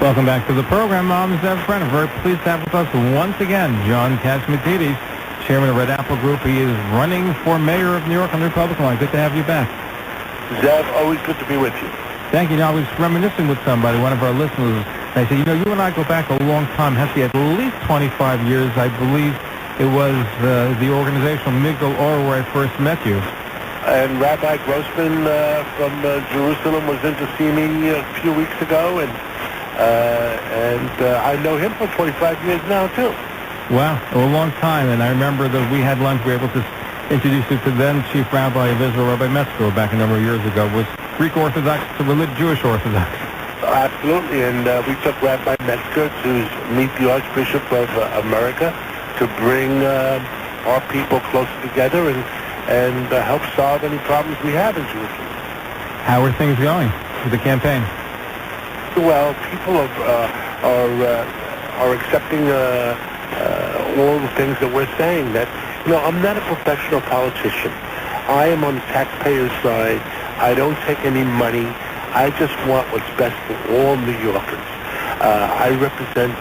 Welcome back to the program. I'm Zev Brenner. Very pleased to have with us once again John Catsimatidis, chairman of Red Apple Group. He is running for mayor of New York on the Republican line. Good to have you back. Zev, always good to be with you. Thank you. Now, I was reminiscing with somebody, one of our listeners, and I said, you and I go back a long time. Has to be at least 25 years. I believe it was the organizational Migdal Or where I first met you. And Rabbi Grossman from Jerusalem was in to see me a few weeks ago, and I know him for 25 years now, too. Wow, a long time. And I remember that we had lunch. We were able to introduce you to then Chief Rabbi of Israel, Rabbi Metzger, back a number of years ago. Was Greek Orthodox to Jewish Orthodox? Absolutely, and we took Rabbi Metzger to meet the Archbishop of America to bring our people closer together and help solve any problems we have in Jerusalem. How are things going with the campaign? Well, people are accepting all the things that we're saying. That I'm not a professional politician. I am on the taxpayer's side. I don't take any money. I just want what's best for all New Yorkers. I represent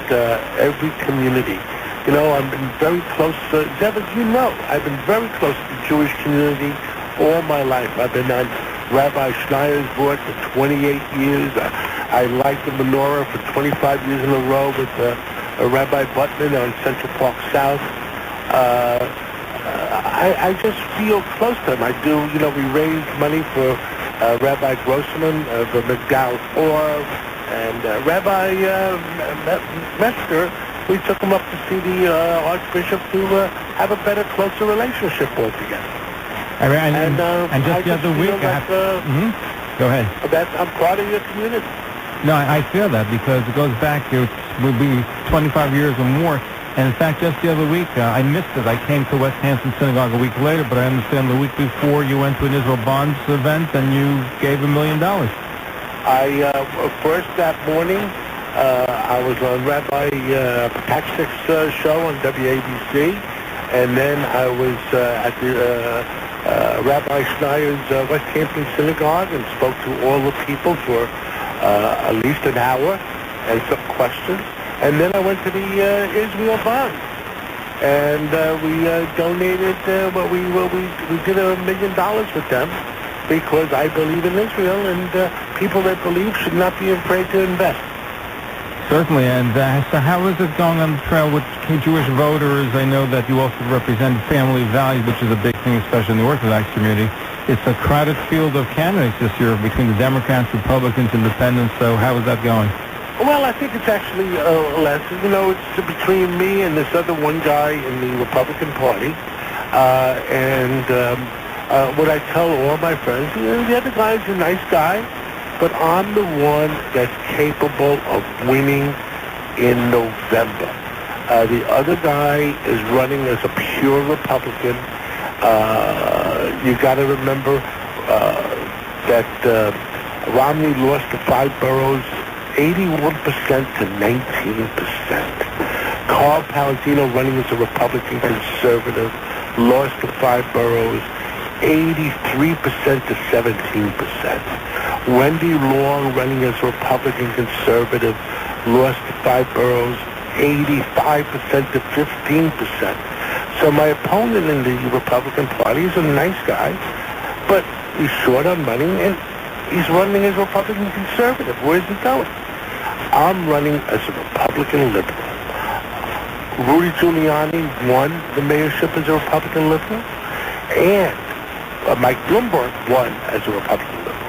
every community. I've been very close to, Zev, as you know, I've been very close to the Jewish community all my life. I've been on Rabbi Schneier's board for 28 years. I light the menorah for 25 years in a row with Rabbi Butman on Central Park South. I just feel close to him. I do, we raise money for Rabbi Grossman, the Migdal Or, and Rabbi Metzger. We took him up to see the Archbishop to have a better, closer relationship altogether. And just the other week, Go ahead. I'm part of your community. No, I feel that because it goes back, it will be 25 years or more. And in fact, just the other week, I missed it. I came to West Hampton Synagogue a week later, but I understand the week before you went to an Israel Bonds event and you gave $1 million. First that morning, I was on Rabbi Pataksik's show on WABC, and then I was at the Rabbi Schneier's West Hampton Synagogue and spoke to all the people for at least an hour and some questions. And then I went to the Israel Bonds, and we donated. We did $1 million with them because I believe in Israel, and people that believe should not be afraid to invest. Certainly, and so how is it going on the trail with Jewish voters? I know that you also represent family values, which is a big thing, especially in the Orthodox community. It's a crowded field of candidates this year between the Democrats, Republicans, Independents, so how is that going? Well, I think it's actually less. It's between me and this other one guy in the Republican Party. What I tell all my friends, the other guy's a nice guy, but I'm the one that's capable of winning in November. The other guy is running as a pure Republican. You got to remember that Romney lost the 5 boroughs 81% to 19%. Carl Palladino, running as a Republican conservative, lost the 5 boroughs 83% to 17%. Wendy Long, running as a Republican conservative, lost the 5 boroughs 85% to 15%. So my opponent in the Republican Party is a nice guy, but he's short on money, and he's running as a Republican conservative. Where's he going? I'm running as a Republican liberal. Rudy Giuliani won the mayorship as a Republican liberal, and Mike Bloomberg won as a Republican liberal.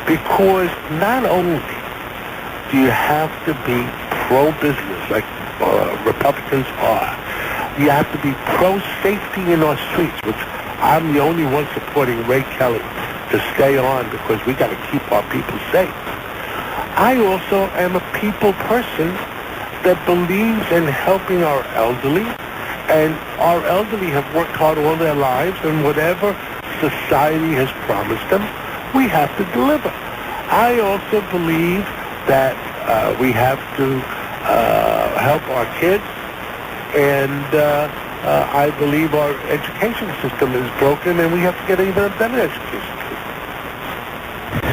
Because not only do you have to be pro-business like Republicans are, you have to be pro-safety in our streets, which I'm the only one supporting Ray Kelly to stay on because we got to keep our people safe. I also am a people person that believes in helping our elderly, and our elderly have worked hard all their lives, and whatever society has promised them, we have to deliver. I also believe that we have to help our kids, and I believe our education system is broken, and we have to get even a better education system.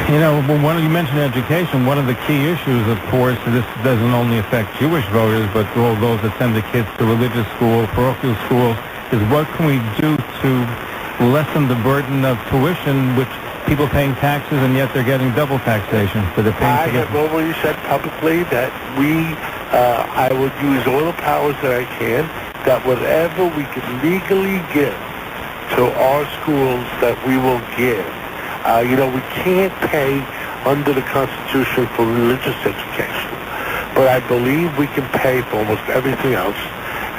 You know, well, you mentioned education. One of the key issues, of course, this doesn't only affect Jewish voters, but all those that send the kids to religious school, parochial schools, is what can we do to lessen the burden of tuition, which people paying taxes, and yet they're getting double taxation. So they're paying I have already said publicly that I would use all the powers that I can, that whatever we can legally give to our schools, that we will give. We can't pay under the Constitution for religious education, but I believe we can pay for almost everything else,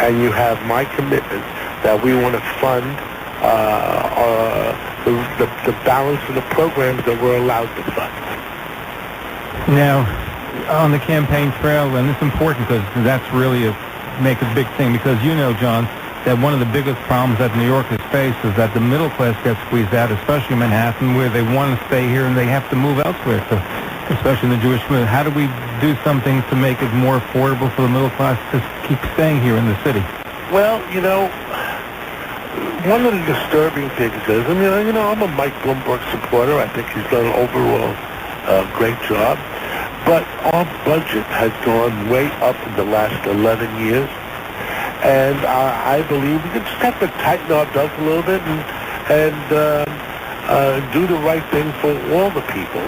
and you have my commitment that we want to fund the balance of the programs that we're allowed to fund. Now, on the campaign trail, and it's important because that's really make a big thing, because you know, John, that one of the biggest problems that New Yorkers face is that the middle class gets squeezed out, especially in Manhattan, where they want to stay here and they have to move elsewhere, especially in the Jewish community. How do we do something to make it more affordable for the middle class to keep staying here in the city? Well, one of the disturbing things is, I'm a Mike Bloomberg supporter. I think he's done an overall great job. But our budget has gone way up in the last 11 years. And I believe we just have to tighten our belts a little bit and do the right thing for all the people.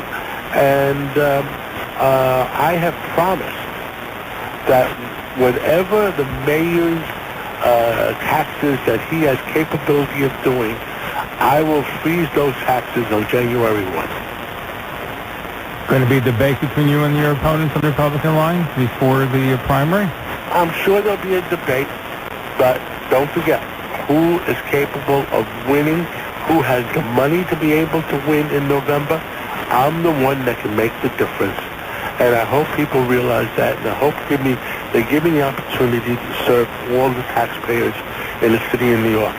And I have promised that whatever the mayor's taxes that he has capability of doing, I will freeze those taxes on January 1. Going to be a debate between you and your opponents on the Republican line before the primary? I'm sure there'll be a debate, but don't forget, who is capable of winning, who has the money to be able to win in November. I'm the one that can make the difference, and I hope people realize that, and I hope they give me the opportunity to serve all the taxpayers in the city of New York.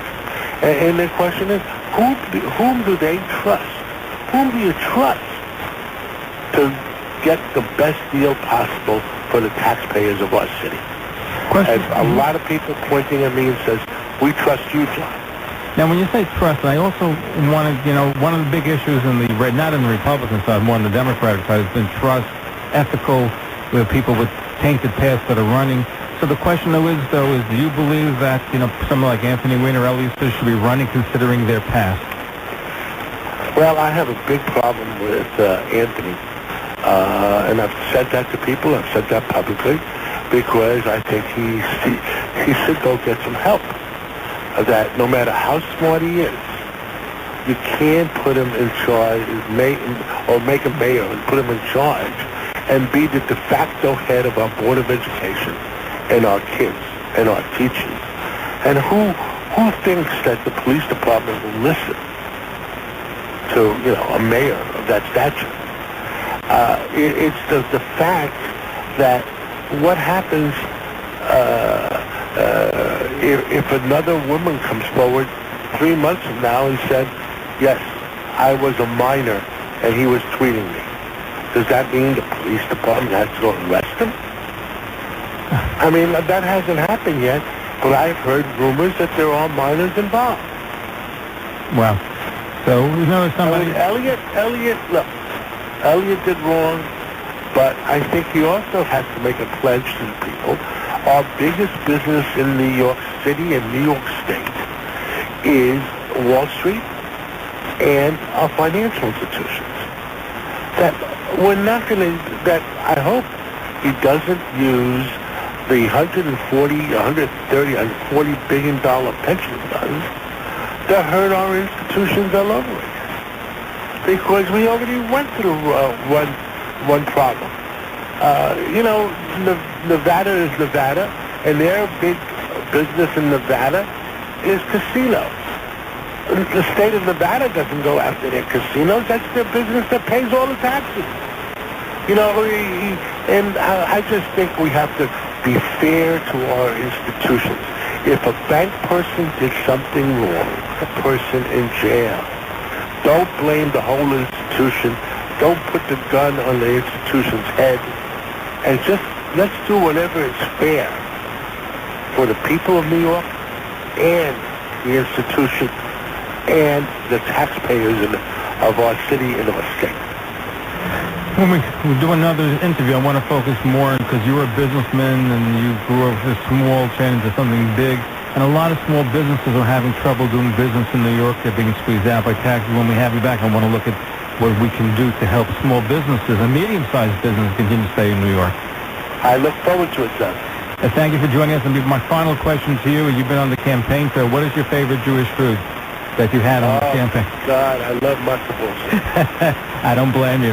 And the question is, whom do they trust? Whom do you trust to get the best deal possible for the taxpayers of our city? And a lot of people pointing at me and says, we trust you, John. Now, when you say trust, I also want to, one of the big issues not in the Republican side, more on the Democratic side, has been trust, ethical, with people with tainted pasts that are running. So the question is, do you believe that, someone like Anthony Weiner, Elliot should be running considering their past? Well, I have a big problem with Anthony. And I've said that to people. I've said that publicly, because I think he should go get some help. That no matter how smart he is, you can't put him in charge, make a mayor and put him in charge and be the de facto head of our Board of Education and our kids and our teachers. And who thinks that the police department will listen to, a mayor of that stature? It's the fact that what happens if another woman comes forward 3 months from now and said, yes, I was a minor and he was tweeting me. Does that mean the police department has to go arrest him? I mean, that hasn't happened yet, but I've heard rumors that there are minors involved. Wow. So, somebody... Look, Elliot did wrong, but I think he also has to make a pledge to the people. Our biggest business in New York City and New York State is Wall Street and our financial institutions. That we're not going to, that I hope he doesn't use the $140 billion pension funds to hurt our institutions all over again. Because we already went through one problem. Nevada is Nevada, and their big business in Nevada is casinos. The state of Nevada doesn't go after their casinos. That's their business that pays all the taxes. And I just think we have to be fair to our institutions. If a bank person did something wrong, a person in jail, don't blame the whole institution. Don't put the gun on the institution's head. And just let's do whatever is fair for the people of New York and the institution and the taxpayers of our city and of our state. When we do another interview, I want to focus more because you're a businessman and you grew up with a small chain into something big. And a lot of small businesses are having trouble doing business in New York. They're being squeezed out by taxes. When we have you back, I want to look at what we can do to help small businesses and medium-sized businesses continue to stay in New York. I look forward to it, Zev. Thank you for joining us. And my final question to you, you've been on the campaign trail. What is your favorite Jewish food that you had on the campaign? God, I love mushrooms. I don't blame you.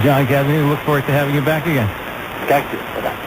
John Catsimatidis, look forward to having you back again. Thank you. Bye-bye.